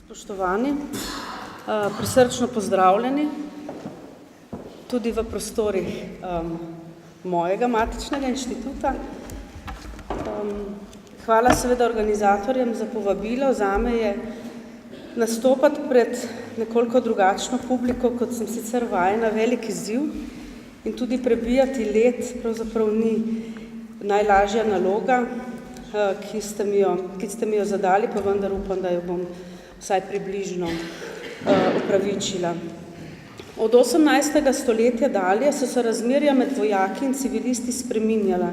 Spoštovani, prisrčno pozdravljeni tudi v prostorih mojega matičnega inštituta. Hvala seveda organizatorjem za povabilo. Zame je nastopati pred nekoliko drugačno publiko, kot sem sicer vajena, velik izziv in tudi prebijati led pravzaprav ni najlažja naloga, ki ste mi jo zadali, pa vendar upam, da jo bom vsaj približno upravičila. Od 18. stoletja dalje so se razmerja med vojaki in civilisti spreminjala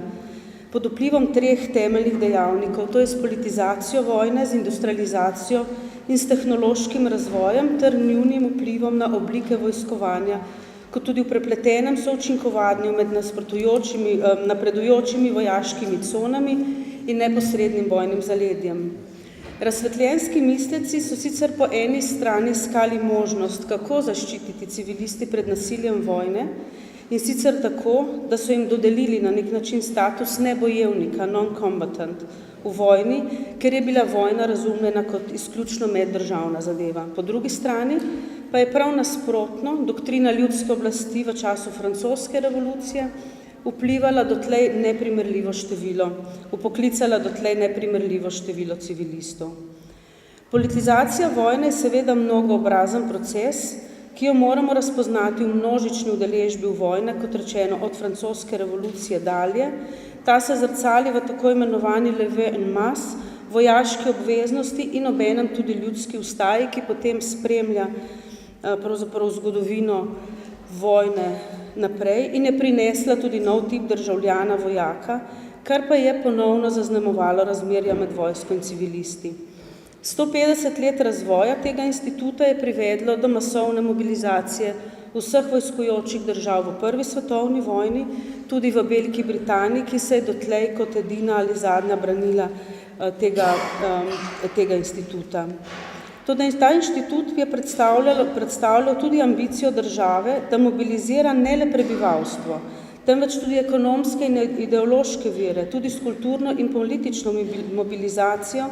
pod vplivom treh temeljnih dejavnikov, to je s politizacijo vojne, z industrializacijo in s tehnološkim razvojem ter njunim vplivom na oblike vojskovanja, kot tudi v prepletenem součinkovanju med napredujočimi vojaškimi conami in neposrednim bojnim zaledjem. Razsvetljenski misleci so sicer po eni strani iskali možnost, kako zaščititi civilisti pred nasiljem vojne, in sicer tako, da so jim dodelili na nek način status nebojevnika, non-combatant, v vojni, ker je bila vojna razumljena kot izključno meddržavna zadeva. Po drugi strani pa je prav nasprotno doktrina ljudske oblasti v času francoske revolucije vplivala dotlej neprimerljivo število civilistov. Politizacija vojne je seveda mnogoobrazen proces, ki jo moramo razpoznati v množični udeležbi v vojne, kot rečeno, od francoske revolucije dalje. Ta se zrcali v tako imenovani levée en masse, vojaški obveznosti in obenem tudi ljudski ustaji, ki potem spremlja pravzaprav zgodovino vojne naprej in je prinesla tudi nov tip državljana vojaka, kar pa je ponovno zaznamovalo razmerja med vojsko in civilisti. 150 let razvoja tega instituta je privedlo do masovne mobilizacije vseh vojskujočih držav v Prvi svetovni vojni, tudi v Veliki Britaniji, ki se je dotlej kot edina ali zadnja branila tega instituta. Toda ta inštitut je predstavljal tudi ambicijo države, da mobilizira ne le prebivalstvo, temveč tudi ekonomske in ideološke vire, tudi s kulturno in politično mobilizacijo,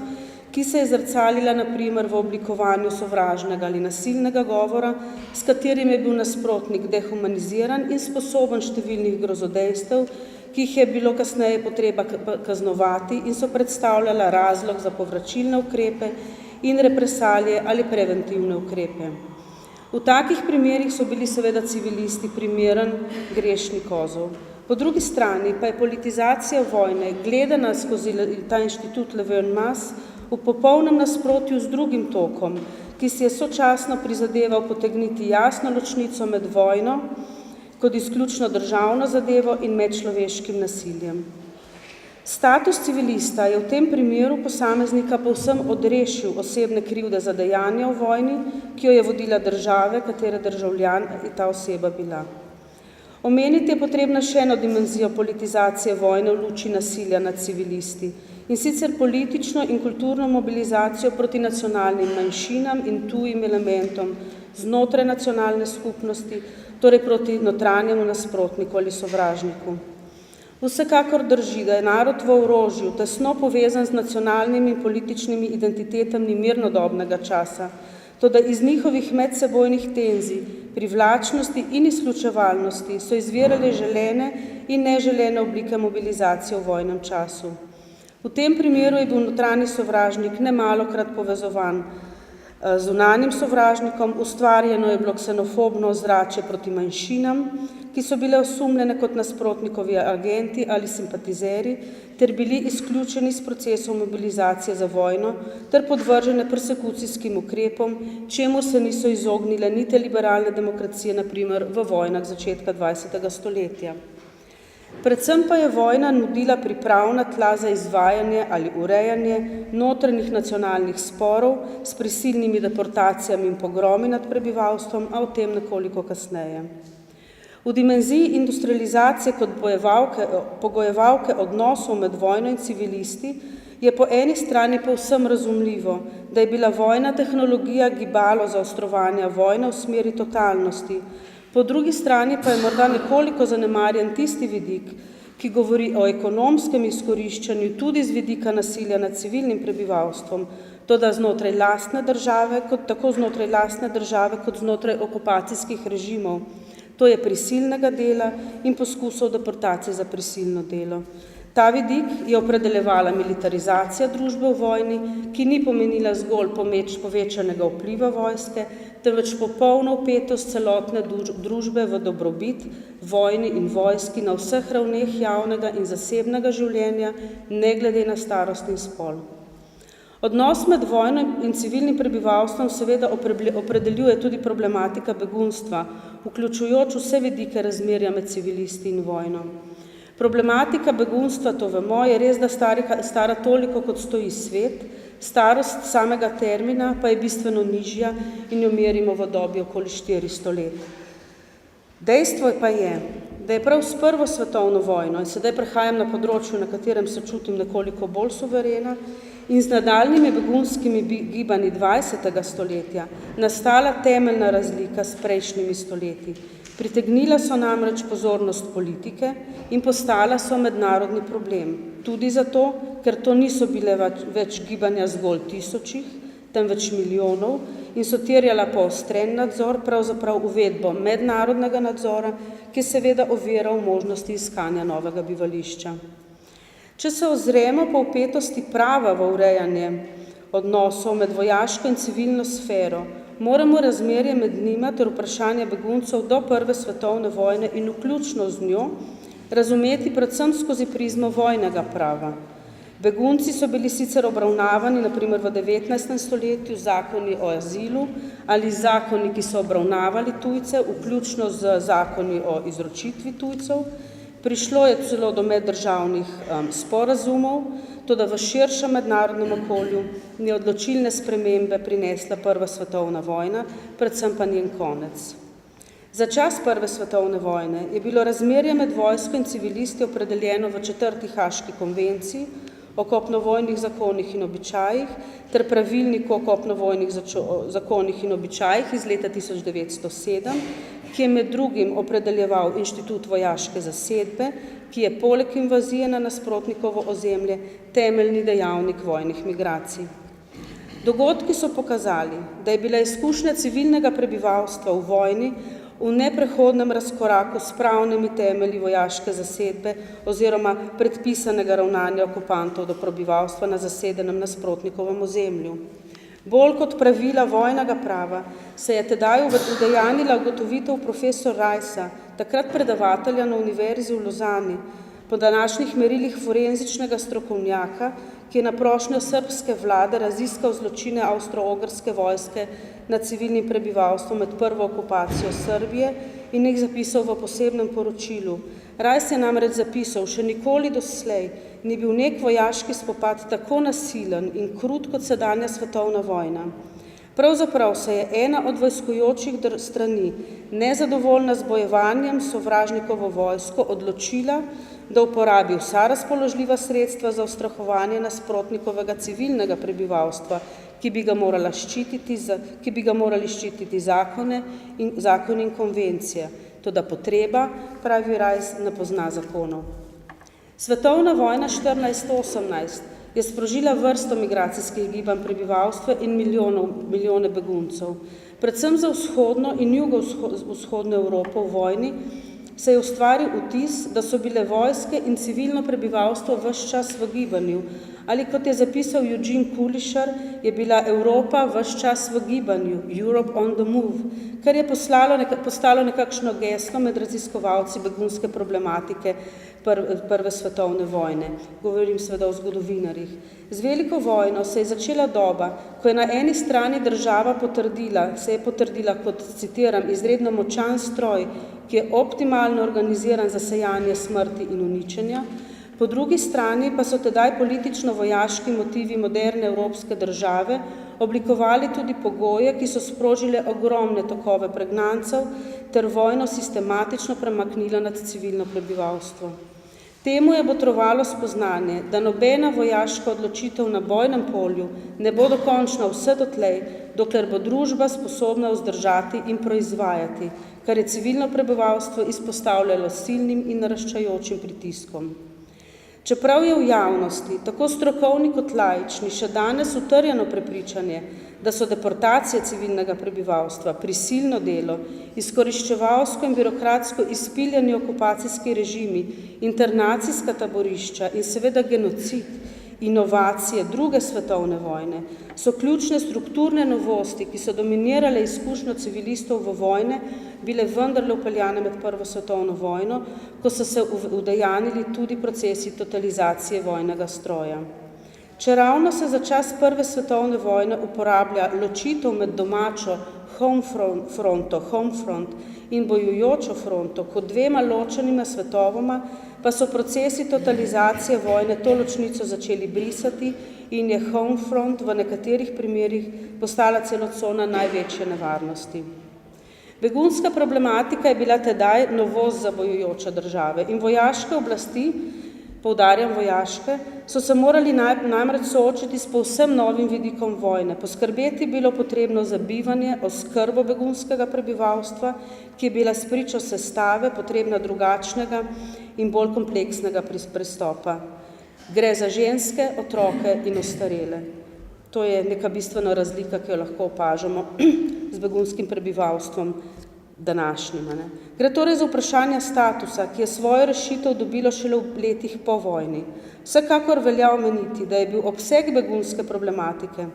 ki se je zrcalila na primer v oblikovanju sovražnega ali nasilnega govora, s katerim je bil nasprotnik dehumaniziran in sposoben številnih grozodejstev, ki jih je bilo kasneje potreba kaznovati in so predstavljala razlog za povračilne ukrepe in represalije ali preventivne ukrepe. V takih primerih so bili seveda civilisti primeren grešni kozel. Po drugi strani pa je politizacija vojne, gledana skozi ta inštitut levée en masse, v popolnem nasprotju z drugim tokom, ki si je sočasno prizadeval potegniti jasno ločnico med vojno kot izključno državno zadevo in medčloveškim nasiljem. Status civilista je v tem primeru posameznika povsem odrešil osebne krivde za dejanja v vojni, ki jo je vodila države, katere državljan je ta oseba bila. Omeniti je potrebna še eno dimenzijo politizacije vojne v luči nasilja nad civilisti, in sicer politično in kulturno mobilizacijo proti nacionalnim manjšinam in tujim elementom znotraj nacionalne skupnosti, torej proti notranjemu nasprotniku ali sovražniku. Vsekakor drži, da je narod v orožju tesno povezan z nacionalnimi in političnimi identitetami mirnodobnega časa, toda iz njihovih medsebojnih tenzij, privlačnosti in izključevalnosti so izvirale želene in neželene oblike mobilizacije v vojnem času. V tem primeru je bil notranji sovražnik nemalokrat povezovan z zunanjim sovražnikom, ustvarjeno je bilo ksenofobno ozračje proti manjšinam, ki so bile osumljene kot nasprotnikovi agenti ali simpatizeri, ter bili izključeni iz procesov mobilizacije za vojno, ter podvržene persekucijskim ukrepom, čemu se niso izognile niti liberalne demokracije, na primer v vojnah začetka 20. stoletja. Predvsem pa je vojna nudila pripravna tla za izvajanje ali urejanje notranjih nacionalnih sporov s prisilnimi deportacijami in pogromi nad prebivalstvom, a o tem nekoliko kasneje. V dimenziji industrializacije kot pogojevalke odnosov med vojno in civilisti je po eni strani povsem razumljivo, da je bila vojna tehnologija gibalo zaostrovanja vojne v smeri totalnosti, po drugi strani pa je morda nekoliko zanemarjen tisti vidik, ki govori o ekonomskem izkoriščanju tudi z vidika nasilja nad civilnim prebivalstvom, toda znotraj lastne države, tako znotraj lastne države, kot znotraj okupacijskih režimov, to je prisilnega dela in poskusov deportacije za prisilno delo. Ta vidik je opredeljevala militarizacija družbe v vojni, ki ni pomenila zgolj povečanega vpliva vojske, temveč popolno vpetost celotne družbe v dobrobit, vojni in vojski na vseh ravneh javnega in zasebnega življenja, ne glede na starost in spol. Odnos med vojno in civilnim prebivalstvom seveda opredeljuje tudi problematika begunstva, vključujoč vse vidike razmerja med civilisti in vojno. Problematika begunstva, to vemo, je res, da stara toliko, kot stoji svet, starost samega termina pa je bistveno nižja in jo merimo v dobi okoli 400 let. Dejstvo pa je, da je prav s prvo svetovno vojno, in sedaj prehajam na področju, na katerem se čutim nekoliko bolj suverena, in z nadaljnjimi begunskimi gibanji 20. stoletja nastala temeljna razlika s prejšnjimi stoletji. Pritegnila so namreč pozornost politike in postala so mednarodni problem. Tudi zato, ker to niso bile več gibanja zgolj tisočih, temveč milijonov in so terjala poostren nadzor, pravzaprav uvedbo mednarodnega nadzora, ki seveda oviral možnosti iskanja novega bivališča. Če se ozremo po vpetosti prava v urejanje odnosov med vojaško in civilno sfero, moramo razmerje med njima ter vprašanje beguncev do prve svetovne vojne in vključno z njo razumeti predvsem skozi prizmo vojnega prava. Begunci so bili sicer obravnavani, na primer v 19. stoletju, zakoni o azilu ali zakoni, ki so obravnavali tujce, vključno z zakoni o izročitvi tujcev. Prišlo je celo do meddržavnih sporazumov, toda v širšem mednarodnem okolju ni odločilne spremembe prinesla prva svetovna vojna, predvsem pa njen konec. Za čas prve svetovne vojne je bilo razmerje med vojsko in civilisti opredeljeno v 4. Haški konvenciji o kopnovojnih zakonih in običajih ter pravilniku o kopnovojnih zakonih in običajih iz leta 1907, ki je med drugim opredeljeval inštitut vojaške zasedbe, ki je poleg invazije na nasprotnikovo ozemlje temeljni dejavnik vojnih migracij. Dogodki so pokazali, da je bila izkušnja civilnega prebivalstva v vojni v neprehodnem razkoraku s pravnimi temelji vojaške zasedbe oziroma predpisanega ravnanja okupantov do prebivalstva na zasedenem nasprotnikovem ozemlju. Bolj kot pravila vojnega prava se je tedaj udejanila ugotovitev profesor Rajsa, takrat predavatelja na Univerzi v Lozani, po današnjih merilih forenzičnega strokovnjaka, ki je na prošnjo srbske vlade raziskal zločine avstro-ogrske vojske nad civilnim prebivalstvom med prvo okupacijo Srbije in jih zapisal v posebnem poročilu. Rajs je namreč zapisal, še nikoli doslej ni bil nek vojaški spopad tako nasilen in krut kot sedanja svetovna vojna. Pravzaprav se je ena od vojskujočih strani, nezadovoljna z bojevanjem sovražnikovo vojsko, odločila, da uporabi vsa razpoložljiva sredstva za ustrahovanje nasprotnikovega civilnega prebivalstva, ki bi ga morali ščititi zakoni in konvencije. Toda potreba, pravi Rajs, ne pozna zakonov. Svetovna vojna 1418 je sprožila vrsto migracijskih gibanj prebivalstva in milijone beguncev. Predvsem za vzhodno in jugovzhodno Evropo v vojni se je ustvaril vtis, da so bile vojske in civilno prebivalstvo ves čas v gibanju, ali kot je zapisal Eugene Kulišar, je bila Evropa ves čas v gibanju, Europe on the move, kar je postalo nekakšno geslo med raziskovalci begunske problematike prve svetovne vojne. Govorim seveda o zgodovinarjih. Z veliko vojno se je začela doba, ko je na eni strani država se je potrdila kot, citiram, izredno močan stroj, ki je optimalno organiziran za sejanje smrti in uničenja, po drugi strani pa so tedaj politično-vojaški motivi moderne evropske države oblikovali tudi pogoje, ki so sprožile ogromne tokove pregnancev ter vojno sistematično premaknila nad civilno prebivalstvo. Temu je botrovalo spoznanje, da nobena vojaška odločitev na bojnem polju ne bo dokončna vse dotlej, dokler bo družba sposobna vzdržati in proizvajati, kar je civilno prebivalstvo izpostavljalo silnim in naraščajočim pritiskom. Čeprav je v javnosti, tako strokovni kot laični, še danes utrjeno prepričanje, da so deportacije civilnega prebivalstva, prisilno delo, izkoriščevalsko in birokratsko izpiljeni okupacijski režimi, internacijska taborišča in seveda genocid, inovacije druge svetovne vojne, so ključne strukturne novosti, ki so dominirale izkušnjo civilistov v vojne, bile vendarle upeljane med Prvo svetovno vojno, ko so se udejanili tudi procesi totalizacije vojnega stroja. Čeravno se za čas Prve svetovne vojne uporablja ločitev med domačo home front in bojujočo fronto kot dvema ločenima svetovoma, pa so procesi totalizacije vojne to ločnico začeli brisati in je home front v nekaterih primerih postala celo cona največje nevarnosti. Begunska problematika je bila tedaj novost za bojujoče države in vojaške oblasti, poudarjam vojaške, so se morali namreč soočiti s povsem novim vidikom vojne. Poskrbeti bilo potrebno za bivanje, oskrbo begunskega prebivalstva, ki je bila spričo sestave potrebna drugačnega in bolj kompleksnega pristopa. Gre za ženske, otroke in ostarele. To je neka bistvena razlika, ki jo lahko opažamo z begunskim prebivalstvom današnjima. Gre torej za vprašanje statusa, ki je svojo rešitev dobilo šele v letih po vojni. Vsekakor velja omeniti, da je bil obseg begunske problematike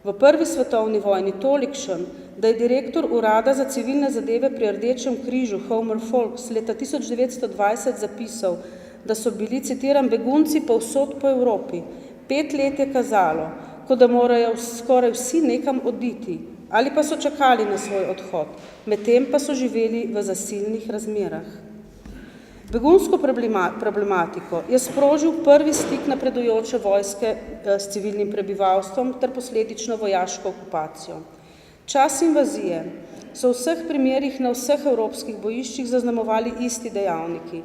v Prvi svetovni vojni tolikšen, da je direktor Urada za civilne zadeve pri Rdečem križu Homer Folks leta 1920 zapisal, da so bili, citiram, begunci povsod po Evropi. 5 let je kazalo, kot da morajo skoraj vsi nekam oditi, ali pa so čakali na svoj odhod, medtem pa so živeli v zasilnih razmerah. Begunsko problematiko je sprožil prvi stik napredujoče vojske s civilnim prebivalstvom ter posledično vojaško okupacijo. Čas invazije so v vseh primerih na vseh evropskih bojiščih zaznamovali isti dejavniki.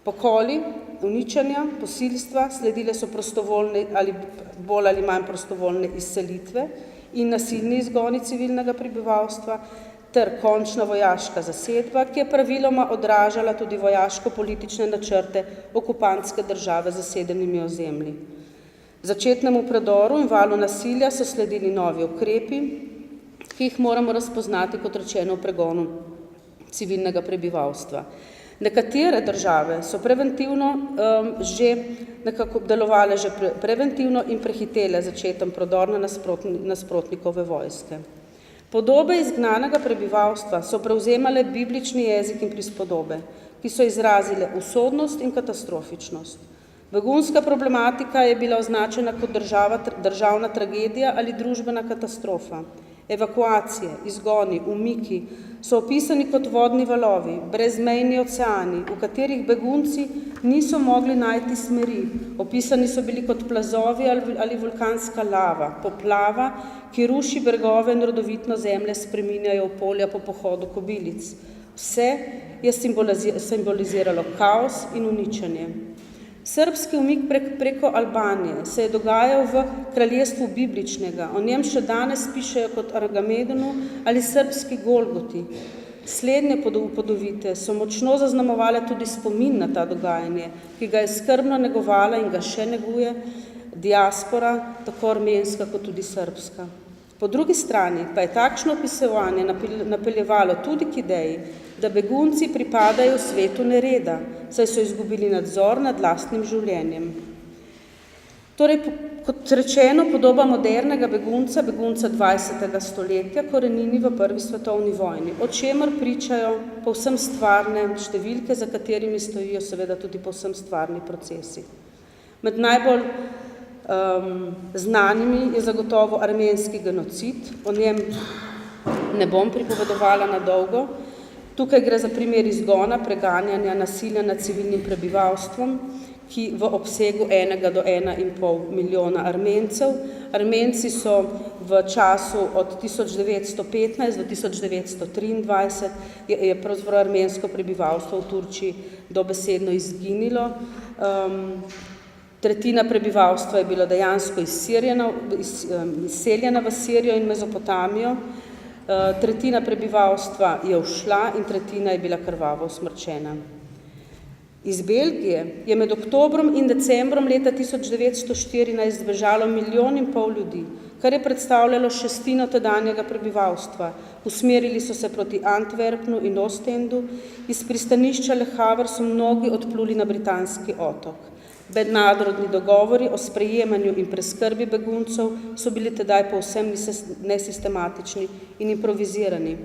Pokoli, uničenja, posilstva, sledile so prostovoljne ali bolj ali manj prostovoljne izselitve in nasilni izgoni civilnega prebivalstva ter končna vojaška zasedba, ki je praviloma odražala tudi vojaško-politične načrte okupantske države z zasedenimi ozemlji. Začetnemu predoru in valu nasilja so sledili novi ukrepi, ki jih moramo razpoznati, kot rečeno, v pregonu civilnega prebivalstva. Nekatere države so preventivno že nekako delovale že preventivno in prehitele začeten prodor na nasprotnikove vojske. Podobe izgnanega prebivalstva so prevzemale biblični jezik in prispodobe, ki so izrazile usodnost in katastrofičnost. Begunska problematika je bila označena kot državna tragedija ali družbena katastrofa. Evakuacije, izgoni, umiki so opisani kot vodni valovi, brezmejni oceani, v katerih begunci niso mogli najti smeri. Opisani so bili kot plazovi ali vulkanska lava, poplava, ki ruši bregove in rodovitno zemlje spreminjajo v polja po pohodu kobilic. Vse je simboliziralo kaos in uničenje. Srbski umik preko Albanije se je dogajal v kraljestvu bibličnega, o njem še danes pišejo kot Argamedonu ali srbski Golgoti. Slednje upodobitve so močno zaznamovale tudi spomin na ta dogajanje, ki ga je skrbno negovala in ga še neguje diaspora, tako armenska kot tudi srbska. Po drugi strani pa je takšno opisovanje napeljevalo tudi k ideji, da begunci pripadajo svetu nereda, saj so izgubili nadzor nad lastnim življenjem. Torej, kot rečeno, podoba modernega begunca 20. stoletja, korenini v Prvi svetovni vojni, o čemer pričajo povsem stvarne številke, za katerimi stojijo seveda tudi povsem stvarni procesi. Med najbolj znanimi je zagotovo armenski genocid, o njem ne bom pripovedovala na dolgo. Tukaj gre za primer izgona, preganjanja, nasilja nad civilnim prebivalstvom, ki v obsegu 1 do 1,5 milijona Armencev. Armenci so v času od 1915 do 1923 je pravzaprav armensko prebivalstvo v Turčiji dobesedno izginilo. Tretjina prebivalstva je bila dejansko izseljena v Sirijo in Mezopotamijo, tretjina prebivalstva je ušla in tretjina je bila krvavo usmrčena. Iz Belgije je med oktobrom in decembrom leta 1914 zbežalo 1,5 milijona ljudi, kar je predstavljalo šestino tedanjega prebivalstva. Usmerili so se proti Antwerpnu in Ostendu, iz pristanišča Le Havre so mnogi odpluli na britanski otok. Mednarodni dogovori o sprejemanju in preskrbi beguncev so bili tedaj povsem nesistematični in improvizirani.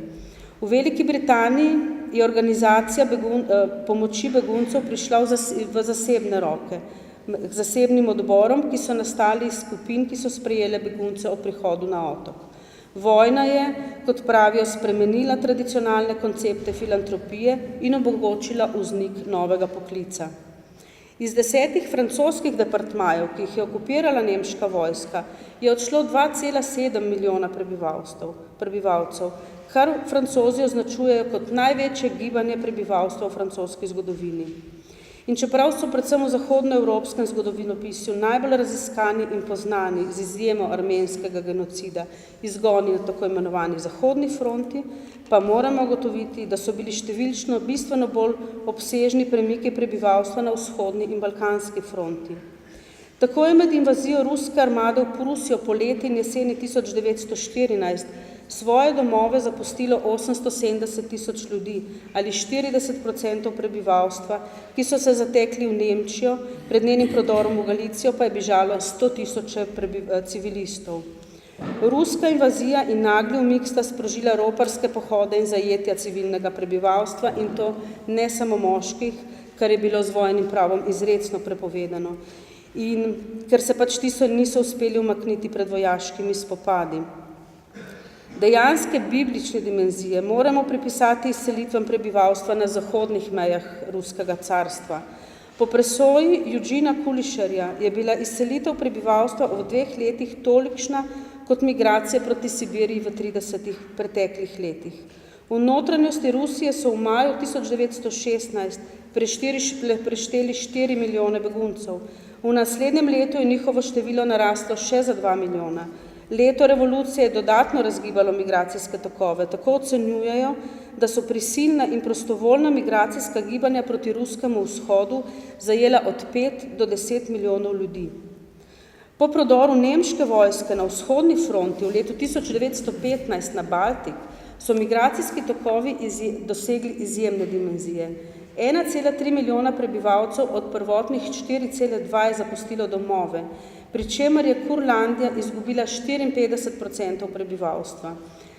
V Veliki Britaniji je organizacija pomoči beguncev prišla v zasebne roke, k zasebnim odborom, ki so nastali iz skupin, ki so sprejele begunce o prihodu na otok. Vojna je, kot pravijo, spremenila tradicionalne koncepte filantropije in omogočila vznik novega poklica. Iz 10 francoskih departmajev, ki jih je okupirala nemška vojska, je odšlo 2,7 milijona prebivalcev, kar Francozi označujejo kot največje gibanje prebivalstva v francoski zgodovini. In čeprav so predvsem v zahodnoevropskem zgodovinopisju najbolj raziskani in poznani z izjemo armenskega genocida izgoni na tako imenovani zahodni fronti, pa moramo ugotoviti, da so bili številčno bistveno bolj obsežni premiki prebivalstva na vzhodni in balkanski fronti. Tako je med invazijo ruske armade v Prusijo poleti in jeseni 1914 svoje domove zapustilo 870,000 ljudi ali 40% prebivalstva, ki so se zatekli v Nemčijo, pred njenim prodorom v Galicijo pa je bežalo 100,000 civilistov. Ruska invazija in nagli umik sta sprožila roparske pohode in zajetja civilnega prebivalstva in to ne samo moških, kar je bilo z vojnim pravom izrecno prepovedano. In ker se pač ti niso uspeli umakniti pred vojaškimi spopadi. Dejanske biblične dimenzije moramo pripisati izselitvam prebivalstva na zahodnih mejah ruskega carstva. Po presoji Eugena Kulišerja je bila izselitev prebivalstva v 2 letih tolikšna kot migracije proti Sibiriji v 30 preteklih letih. V notranjosti Rusije so v maju 1916 prešteli 4 milijone beguncev. V naslednjem letu je njihovo število naraslo še za 2 milijona. Leto revolucije je dodatno razgibalo migracijske tokove. Tako ocenjujejo, da so prisilna in prostovoljna migracijska gibanja proti ruskemu vzhodu zajela od 5 do 10 milijonov ljudi. Po prodoru nemške vojske na vzhodni fronti v letu 1915 na Baltik so migracijski tokovi dosegli izjemne dimenzije. 1,3 milijona prebivalcev od prvotnih 4,2 je zapustilo domove, pri čemer je Kurlandija izgubila 54% prebivalstva.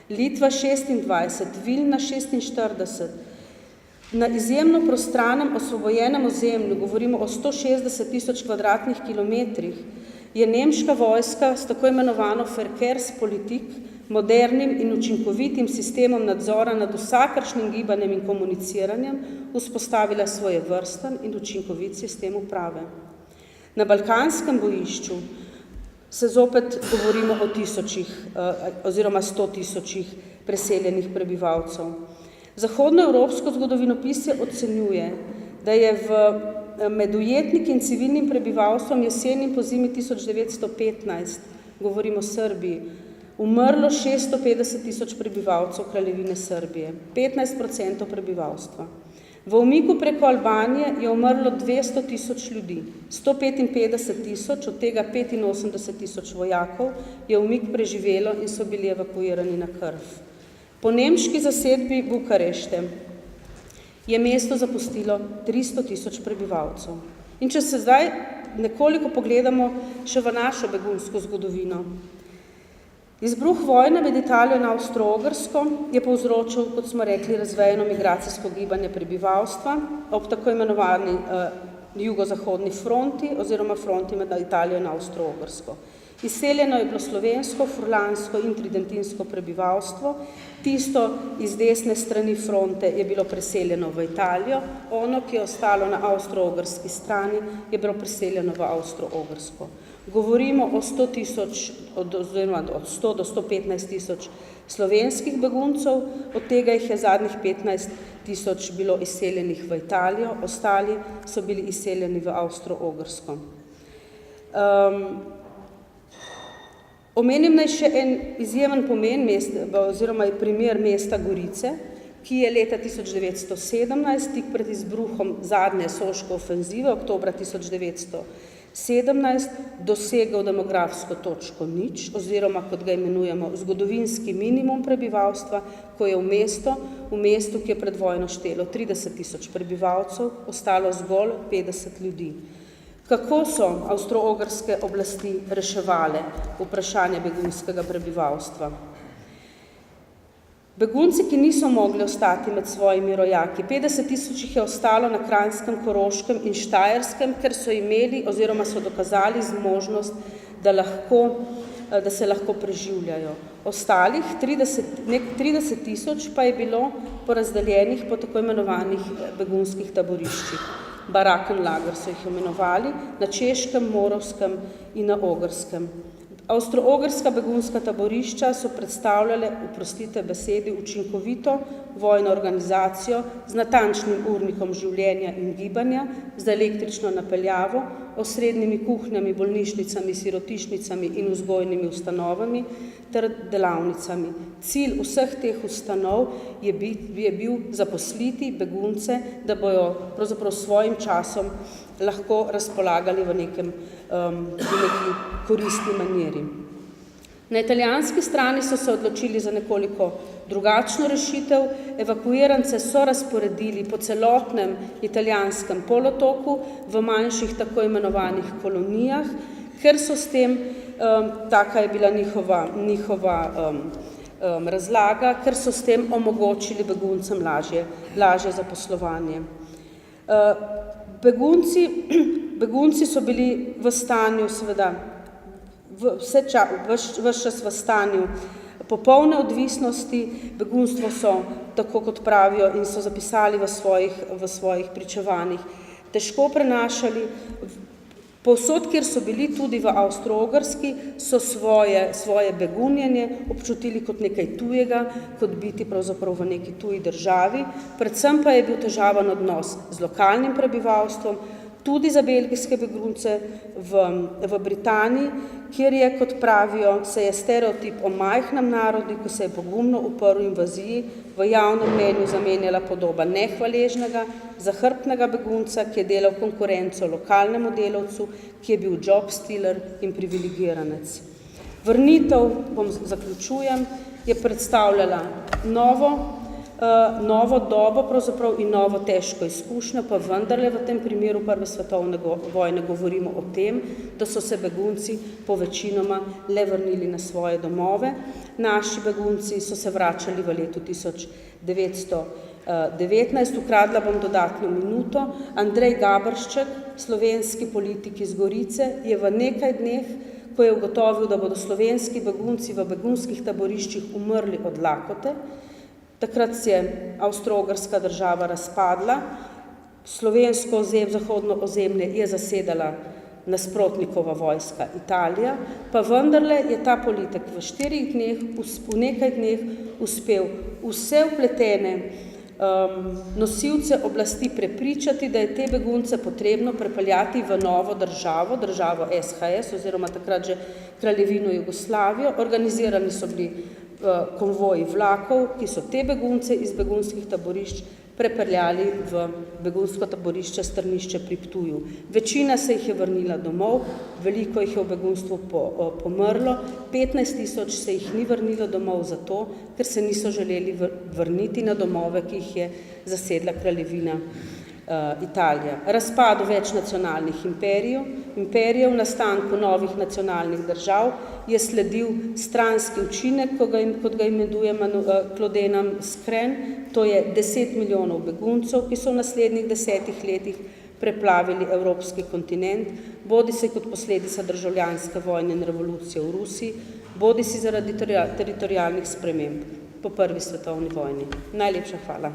Litva 26, Vilna 46. Na izjemno prostranem osvobojenem ozemlju, govorimo o 160,000 kvadratnih kilometrih, je nemška vojska s tako imenovano Verkehrspolitik, modernim in učinkovitim sistemom nadzora nad vsakršnim gibanjem in komuniciranjem vzpostavila svojevrsten in učinkovit sistem uprave. Na balkanskem bojišču se zopet govorimo o 100,000 preseljenih prebivalcev. Zahodnoevropsko zgodovinopisje ocenjuje, da je med ujetniki in civilnim prebivalstvom jeseni in pozimi 1915, govorimo o Srbiji, umrlo 650,000 prebivalcev Kraljevine Srbije, 15% prebivalstva. V umiku preko Albanije je umrlo 200,000 ljudi, 155,000, od tega 85,000 vojakov, je umik preživelo in so bili evakuirani na krv. Po nemški zasedbi Bukarešte je mesto zapustilo 300,000 prebivalcev. In če se zdaj nekoliko pogledamo še v našo begunsko zgodovino. Izbruh vojne med Italijo in Avstro-Ogrsko je povzročil, kot smo rekli, razvejeno migracijsko gibanje prebivalstva ob tako imenovani jugozahodni fronti oziroma fronti med Italijo in Avstro-Ogrsko. Izseljeno je bilo slovensko, furlansko in tridentinsko prebivalstvo, tisto iz desne strani fronte je bilo preseljeno v Italijo, ono, ki je ostalo na avstro-ogrski strani, je bilo preseljeno v avstro-ogrsko. Govorimo o 100 do 115 tisoč slovenskih beguncev, od tega jih je zadnjih 15 tisoč bilo izseljenih v Italijo, ostali so bili izseljeni v avstro-ogrsko. Omenim naj še en izjemen pomen oziroma primer mesta Gorice, ki je leta 1917, tik pred izbruhom zadnje soške ofenzive, oktobra 1917, dosegel demografsko točko 0, oziroma, kot ga imenujemo, zgodovinski minimum prebivalstva, ko je v mestu, ki je pred vojno štelo 30 tisoč prebivalcev, ostalo zgolj 50 ljudi. Kako so avstro-ogrske oblasti reševale vprašanje begunskega prebivalstva? Begunci, ki niso mogli ostati med svojimi rojaki, 50 tisoč jih je ostalo na Kranjskem, Koroškem in Štajerskem, ker so imeli oziroma so dokazali zmožnost, da se lahko preživljajo. Ostalih 30 tisoč pa je bilo porazdeljenih po tako imenovanih begunskih taboriščih. Barakenlager so jih imenovali, na Češkem, Moravskem in na Ogrskem. Avstro-ogrska begunska taborišča so predstavljale, oprostite besedi, učinkovito vojno organizacijo z natančnim urnikom življenja in gibanja, z električno napeljavo, osrednjimi kuhnjami, bolnišnicami, sirotišnicami in vzgojnimi ustanovami ter delavnicami. Cilj vseh teh ustanov je bil zaposliti begunce, da bojo pravzaprav svojim časom lahko razpolagali v neki koristni maniri. Na italijanski strani so se odločili za nekoliko drugačno rešitev. Evakuirance so razporedili po celotnem italijanskem polotoku v manjših tako imenovanih kolonijah, ker so s tem, taka je bila njihova razlaga, ker so s tem omogočili beguncem lažje zaposlovanje. Begunci so bili v stanju, seveda, ves čas v stanju popolne odvisnosti, begunstvo so, tako kot pravijo in so zapisali v svojih pričevanjih, težko prenašali. Povsod, kjer so bili, tudi v Avstro-Ogrski, so svoje begunjenje občutili kot nekaj tujega, kot biti pravzaprav v neki tuji državi. Predvsem pa je bil težaven odnos z lokalnim prebivalstvom, tudi za belgijske begunce v Britaniji, kjer je, kot pravijo, se je stereotip o majhnem narodu, ko se je pogumno uprl invaziji, v javnem mnenju zamenjala podoba nehvaležnega, zahrbtnega begunca, ki je delal konkurenco lokalnemu delavcu, ki je bil job stealer in privilegiranec. Vrnitev, zaključujem, je predstavljala novo dobo pravzaprav in novo težko izkušnjo, pa vendarle v tem primeru Prve svetovne vojne govorimo o tem, da so se begunci povečinoma le vrnili na svoje domove. Naši begunci so se vračali v letu 1919. Ukradla bom dodatno minuto. Andrej Gabršček, slovenski politik iz Gorice, je v nekaj dneh, ko je ugotovil, da bodo slovenski begunci v begunskih taboriščih umrli od lakote, takrat se je Avstro-Ogrska država razpadla, slovensko zahodno ozemlje je zasedala nasprotnikova vojska Italija, pa vendarle je ta politik v nekaj dneh uspel vse vpletene nosilce oblasti prepričati, da je te begunce potrebno prepeljati v novo državo SHS oziroma takrat že Kraljevino Jugoslavijo. Organizirani so bili konvoji vlakov, ki so te begunce iz begunskih taborišč prepeljali v begunsko taborišče Strnišče pri Ptuju. Večina se jih je vrnila domov, veliko jih je v begunstvu pomrlo, 15 tisoč se jih ni vrnilo domov zato, ker se niso želeli vrniti na domove, ki jih je zasedla Kraljevina Italija. Razpadu več nacionalnih imperijev, nastanku novih nacionalnih držav je sledil stranski učinek, kot ga imenuje Claudine Skren, to je 10 milijonov beguncev, ki so v naslednjih 10 letih preplavili evropski kontinent, bodi se kot posledica državljanske vojne in revolucije v Rusiji, bodi si zaradi teritorialnih sprememb po prvi svetovni vojni. Najlepša hvala.